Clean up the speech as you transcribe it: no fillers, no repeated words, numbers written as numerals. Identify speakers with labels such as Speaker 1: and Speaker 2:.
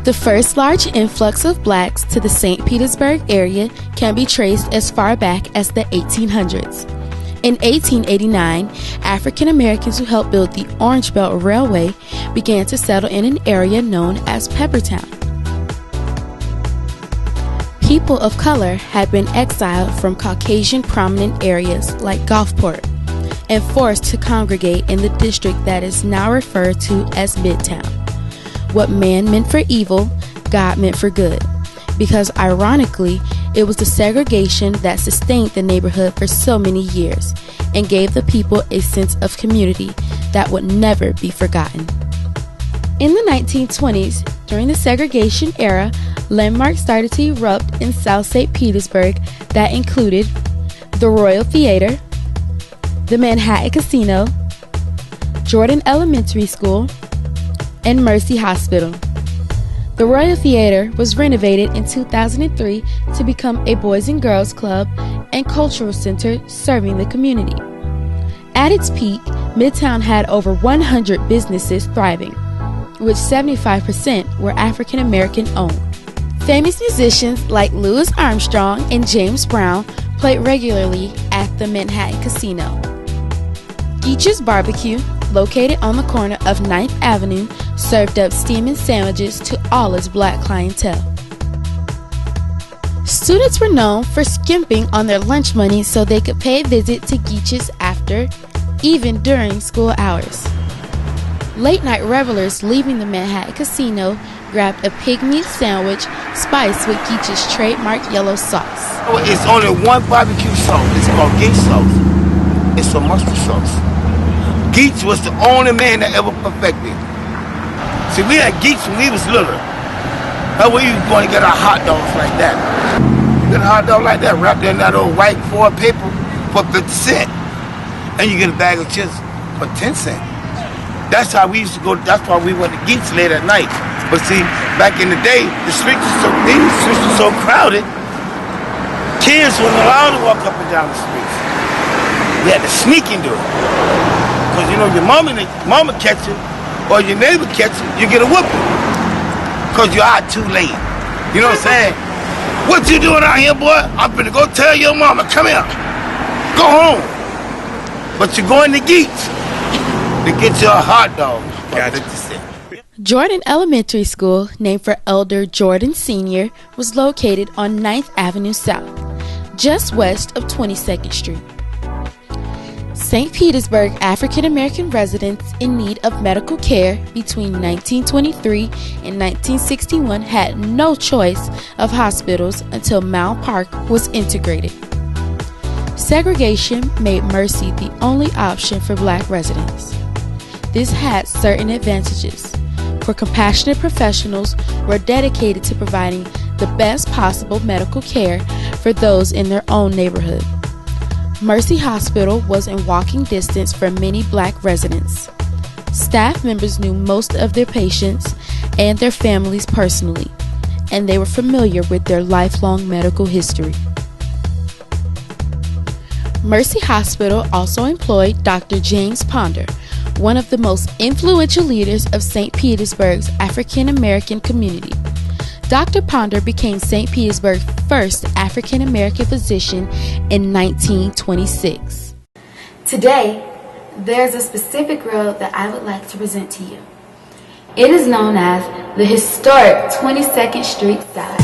Speaker 1: The first large influx of blacks to the St. Petersburg area can be traced as far back as the 1800s. In 1889, African Americans who helped build the Orange Belt Railway began to settle in an area known as Peppertown. People of color had been exiled from Caucasian prominent areas like Gulfport and forced to congregate in the district that is now referred to as Midtown. What man meant for evil, God meant for good, because ironically, it was the segregation that sustained the neighborhood for so many years and gave the people a sense of community that would never be forgotten. In the 1920s, during the segregation era, landmarks started to erupt in South St. Petersburg that included the Royal Theater, the Manhattan Casino, Jordan Elementary School, and Mercy Hospital. The Royal Theater was renovated in 2003 to become a Boys and Girls Club and cultural center serving the community. At its peak, Midtown had over 100 businesses thriving, which 75% were African American owned. Famous musicians like Louis Armstrong and James Brown played regularly at the Manhattan Casino. Geach's Barbecue, located on the corner of 9th Avenue, served up steaming sandwiches to all its black clientele. Students were known for skimping on their lunch money so they could pay a visit to Geach's after, even during school hours. Late-night revelers leaving the Manhattan Casino grabbed a pig meat sandwich spiced with Geach's trademark yellow sauce.
Speaker 2: It's only one barbecue sauce. It's called Geach sauce. It's a mustard sauce. Geach was the only man that ever perfected it. See, we had Geach when we was little. That's where you was going to get our hot dogs like that. You get a hot dog like that wrapped in that old white foil paper for 50 cents. And you get a bag of chips for 10 cents. That's how we used to go. That's why we went to Geach late at night. But see, back in the day, the streets were so crowded, kids weren't allowed to walk up and down the streets. We had to sneak and do it. Because you know, your mama catch you, or your neighbor catch you, you get a whooping. Because you're out too late. You know what I'm saying? What you doing out here, boy? I'm finna go tell your mama, come here. Go home. But you're going to Geach to get your hot dog.
Speaker 3: Gotcha.
Speaker 1: Jordan Elementary School, named for Elder Jordan Sr., was located on 9th Avenue South, just west of 22nd Street. St. Petersburg African American residents in need of medical care between 1923 and 1961 had no choice of hospitals until Mound Park was integrated. Segregation made Mercy the only option for black residents. This had certain advantages, for compassionate professionals were dedicated to providing the best possible medical care for those in their own neighborhood. Mercy Hospital was in walking distance for many black residents. Staff members knew most of their patients and their families personally, and they were familiar with their lifelong medical history. Mercy Hospital also employed Dr. James Ponder, one of the most influential leaders of St. Petersburg's African American community. Dr. Ponder became St. Petersburg's first African American physician in 1926. Today, there's a specific road that I would like to present to you. It is known as the historic 22nd Street South.